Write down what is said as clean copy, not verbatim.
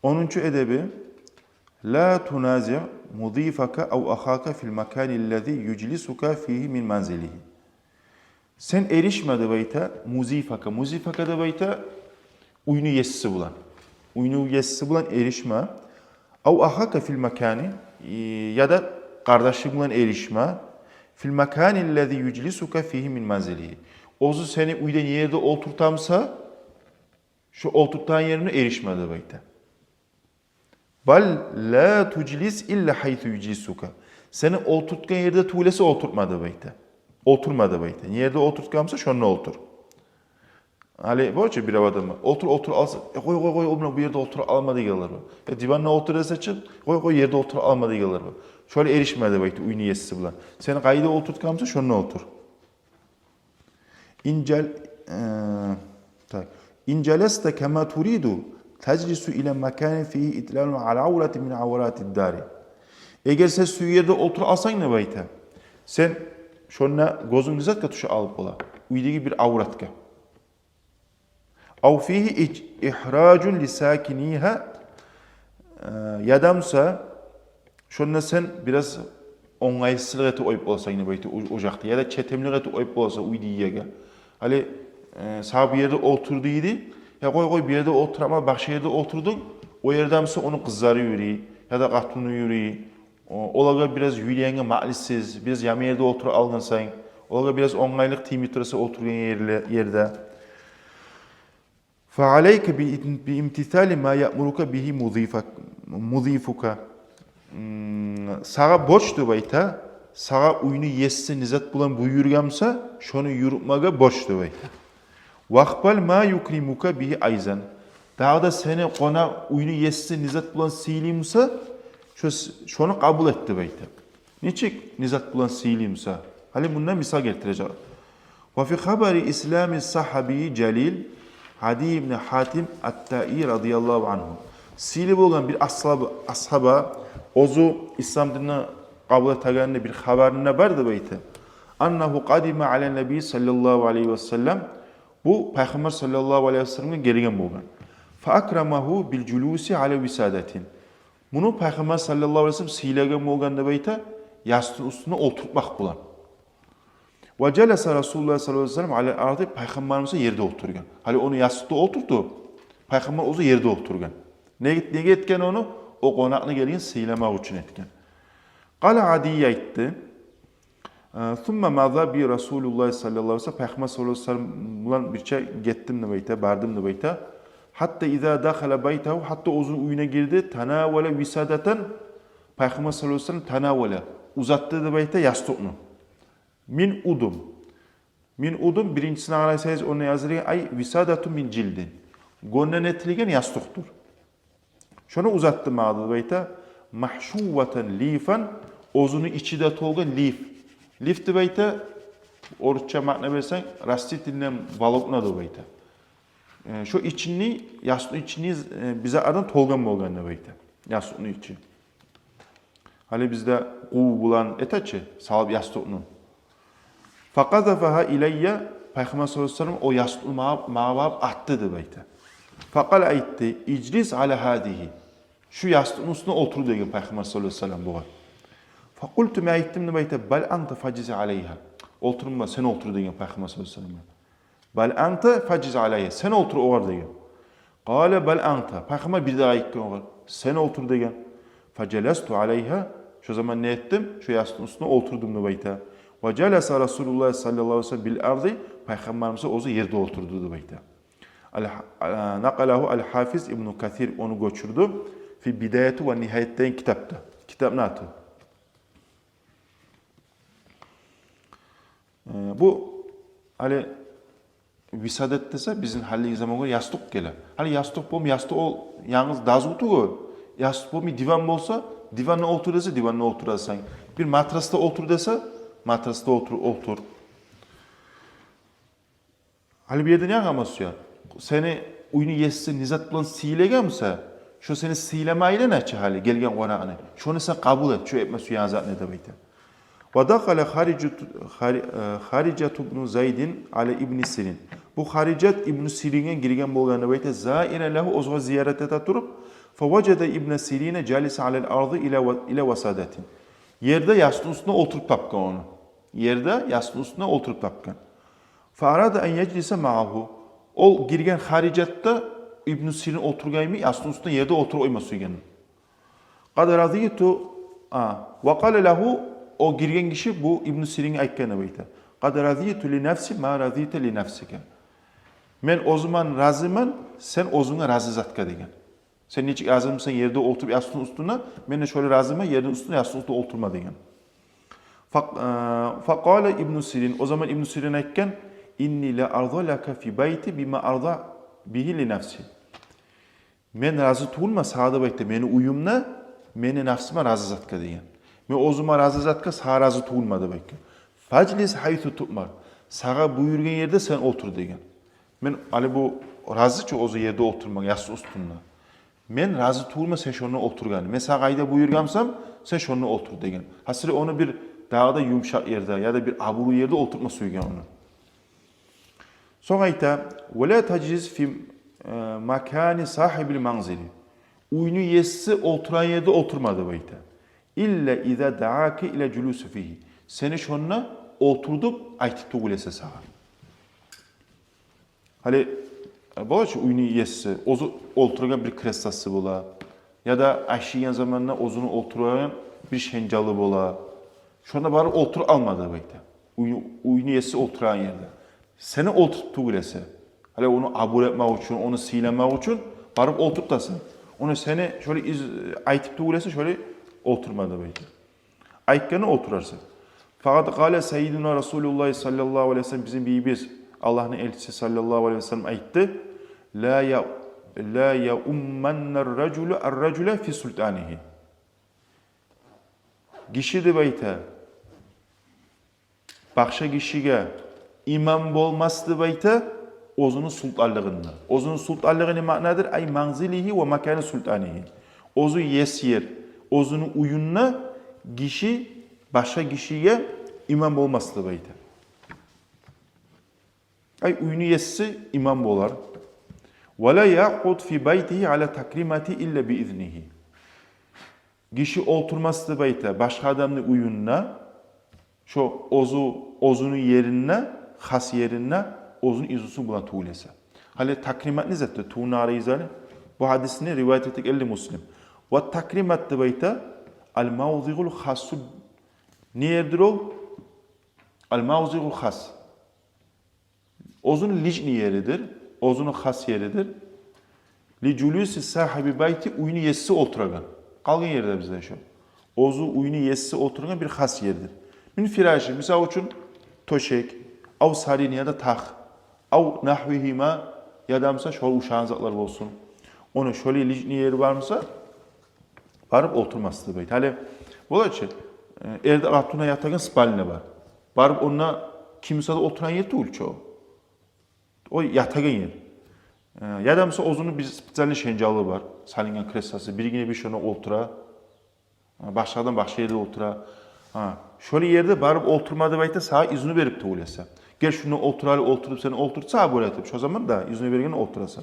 10. edebi La tunazi' mudifaka ev ahaka fil makanillezî yüclisuka fihi min manzilihi. Sen erişme de bayta muzifaka. Muzifaka da bayta uyunu yesisi bulan. Uyunu yesisi bulan erişme. Ev ahaka fil makani ya da kardeşi bulan erişme. Fil makanillezî yüclisuka fihi min manzilihi. Ozu seni uyden yerde oturtamsa şu oturtan yerine erişme de bayta. Bal la tuclis illa haythu yucisuka. Seni oturtkan yerde tuğlesi oturtmadı bayta. Oturmadı bayta. Yerde oturtkamsa şonuna otur. Ali boğaça bir adamı. Otur alsa. Koy oğlum bu yerde otur almadı gelir bu. Divanına otur dese çık. Koy yerde otur almadı gelir bu. Şöyle erişmedi bayta uyunu yesisi bulan. Seni kayda oturtkamsa şonuna otur. İnceleste kema turidu. Teclisu ile mekanin fihi itlalun ala avrati min avratid dari. Eğer sen su yerde otur alsan ne bayta? Sen şonna gözün nizat katuşu alıp ola. Uydigi bir avratka. Av fihi ihracun li sakiniha yadamsa şonna sen biraz ongaysızlık eti oyup olsan ne bayta ocakta ya da çetemlik eti oyup olsa uydigiga. Hali sağ bir yerde oturduydu. Ya koy bir yerde otur ama başka yerde oturdun. O yerdemse onun kızları yürüyor ya da katını yürüyor. Olaga biraz yürüyenge maalisiz, biraz yama yerde otur algın sen. Olaga biraz onlaylık timitrası oturgan yerde. فَعَلَيْكَ بِاِمْتِثَالِ مَا يَأْمُرُكَ بِهِ مُضِيفُكَ. Sağa boştu bayta, sağa uyunu yessi nizat bulan buyurgamsa, şonu yürütmaga boştu bayta. Vakbal ma yukrimuka bihi ayzan. Daha da seni kona uyunu yessi nizat bulan silimsa şunu kabul etti bayta. Niçik nizat bulan silimsa? Hali bundan misal getireceğim. Ve fi habari İslami sahabi celil Hadi ibn Hatim at-Tai radıyallahu anhu. Silib olan bir ashaba ozu İslam dinine kabul ettiğinde bir haberine vardı bayta. Annahu qadima ala nebi sallallahu aleyhi ve sellem. Bu Peygamber sallallahu aleyhi ve sellem'e gelgen bolgan. Fa akramahu bil julusi ala visadatin. Bunu Peygamber sallallahu aleyhi ve sellem siylegen bolganda bayta yastığın üstüne oturtmak bulan. Ve celese Resulullah sallallahu aleyhi ve sellem ala ardı Peygamberimiz yerde oturgan. Hali onu yastıkta oturdu. Peygamber ozu yerde oturgan. Ne etken onu? O konakına gelgen siylemek için etken. Qala Adiye aytdı. ثُمَّ مَاذَا بِي Resulullah sallallahu aleyhi ve sellem Peygamber sallallahu aleyhi ve sellem bulan bir şey gittim de bayta, bardım da bayta. Hatta izâ dâkhala baytahu, hatta uzun uyuna girdi. Tanâvele visadeten Peygamber sallallahu aleyhi ve sellem tanâvele. Uzattı da bayta yastıkını. Min udum. Min udum birincisine araysanız onu yazırken ay visadatu min cildin. Gonnen etiligen yastıktır. Şunu uzattı mağdı bayta. Mahşuvveten lifan. Ozunu içi de tolgan lif. Lif de bayta, oruçça makna versen, rastitinden balokna da bayta. Şu içini, yaslı içini bize adan tolgan bolgan da bayta. Yaslı içi. Hali bizde kuv bulan etaçı, salab yaslı'nın. Faqazafaha ileyye, Peygamber sallallahu aleyhi ve sellem o yaslı mağabab attı da bayta. Faqal aytti, iclis ala hadihi. Şu yastığın üstüne otur diye Peygamber sallallahu aleyhi ve sellem bu var. Fakultu me ayttim ne bayta bal anta faciz aleyha. Oturma sen otur diye Peygamber sallallahu aleyhi ve sellem. Bal anta faciz aleyha. Sen otur o var diye. Kale bal anta. Peygamber bir daha aytti o var. Sen otur diye. Facelestu aleyha. Şu zaman ne ettim? Şu yastığın üstüne oturdum ne bayta. Ve celese Resulullah sallallahu aleyhi ve sellem bil ardı. Peygamberimiz o yerde oturdu ne bayta. Nakalahu al-Hafiz İbn Kathir onu göçürdü. Fi bidayeti ve nihayetten kitapta. Kitap ne atı? Bu hani visadet dese bizim halli zaman yastık gelir. Hani yastık bom yastık ol yalnız dazutu go. Yastık bom divan bolsa divanla otur dese divanla oturasın. Bir matrasta otur dese matrasta otur. Hani bir yerden yakamaz ya. Seni uyunu yessin nizat bulan siyilegemse şu seni siyilemeyle ne hali gelgen konağını. Şunu sen kabul et. Şu etmesi yazat ne demektir. وَدَخَلَ Haricet ibn Zeydin ala İbn Sirin. Bu Haricet İbn Sirin'e girgen bolğanı bayta zaire lehu ozğa ziyaret ete turup فَوَجَدَ İbn Sirin جَالِسَ عَلَى الْأَرْضِ ile vasadatin. Yerde yastığın üstüne oturup tapkan onu. Yerde yastığın üstüne oturup tapkan. فَاَرَادَ اَنْ يَجْلِسَ مَعَهُ. O girgen haricatta İbn Sirin oturgayımı yastığın üstüne yerde oturup oyması igen. قَدْ رَضِيتُ وَقَالَ لَهُ. O girgen kişi bu İbn Sirin'e aytkana beyte. قَدْ رَضِيتُ لِنَفْسِ مَا رَضِيتَ لِنَفْسِكَ. Men o zaman razıyım, sen ozuna razı zatka degen. Sen niçin razı mısın yerde oturup yastığın üstüne, ben de şöyle razıyım, yerin üstüne yastığın üstüne oturma degen. فَقَالَ İbn Sirin. O zaman İbn Sirin aytken, inni la arda laka fi bayti bima arda bihi li nafsi. Men razı tulma sağda baytte meni uyumna, meni nafsıma razı zatka degen. Men ozuma razı zatka sağ razı tulmadı baytte. Faclis haythu tutmar. Sağa buyurgan yerde sen otur degen. Men ali bu razıçı ozu yerde oturmak yastı üstünde. Men razı tulma sen şonuna oturgan. Men sağa ayda buyurgamsam sen şonuna otur degen. Hasili onu bir dağda yumuşak yerde ya da bir aburu yerde oturtma suygan onu. Sonra ayta وَلَا تَجْلِسْ فِي مَكَانِ صَاحِبِ الْمَنْزِلِ. Uyunu yesi oturan yerde oturmadı bayta. İlla اِذَا دَعَاكِ اِلَى جُلُوسِ فِيهِ. Seni şonuna oturdup aytıp tuğulese sağa. Hali bağış uyunu yesi, ozu oturan bir krestası bola. Ya da aşiyen zamanla ozunu oturan bir şencalı bola. Şonda bari otur almadı bayta. Uyunu yesi oturan yerde. Seni oturup tuğulese. Hali onu abur etmek için, onu silemek için barıp oturtasın. Onu seni şöyle aytıp tuğulese şöyle oturmadı bayta. Aytkanı oturarsın. Fakat gale Seyyidina Resulullah sallallahu aleyhi ve sellem bizim bibimiz Allah'ın elçisi sallallahu aleyhi ve sellem aytti. La ya ummannar raculu ar-racule fi sultanihi. Kişi de bayta başka kişiye imam bolmasdı bayta ozunun sultanlığında. Ozunun sultanlığı ne manadır? Ay manzilihi ve makanı sultanihi. Ozu yesir. Ozunun uyunna kişi başka kişiye imam olmasdı bayta. Ay uyunu yesi imam bolar. Ve la yaqud fi baytihi ala takrimati illa bi iznihi. Kişi oturmasdı bayta başka adamın uyunna şu ozunun yerine, has yerine ozun izusu buna tuğlese. Hali takrimat ne zaten? Tuğnara izale. Bu hadisini rivayet ettik elli Müslim. Ve takrimat bayta al mavzigul hasu. Niyedir o? Al mavzigul has. Ozun licni yeridir. Ozunun has yeridir. Li culusi sahibi bayti uyunu yesi oturagan. Kalgın yerde bizde şu. Ozu uyunu yesi oturagan bir has yeridir. Min firaşı, misal için toşek, av sarin ya da tak, av nahvihima ya da mesela şöyle uşağınızaklar olsun. Onun şöyle licni yeri var mısa varıp oturması da bayt. Hali bu da erde altına yatağın spaline var. Varıp onunla kimse de oturan yer değil çoğu. O yatağın yer. Ya da mesela ozunun bir spesialli şencalı var. Salingen krestası. Bir yine bir şuna otura. Başkadan başka yerde otura. Şöyle yerde barıp oturmadı bayta sağa izni verip tuğulese. Gel şunu oturup seni oturtsa böyle etip. Şu zaman da izni vergen oturasa.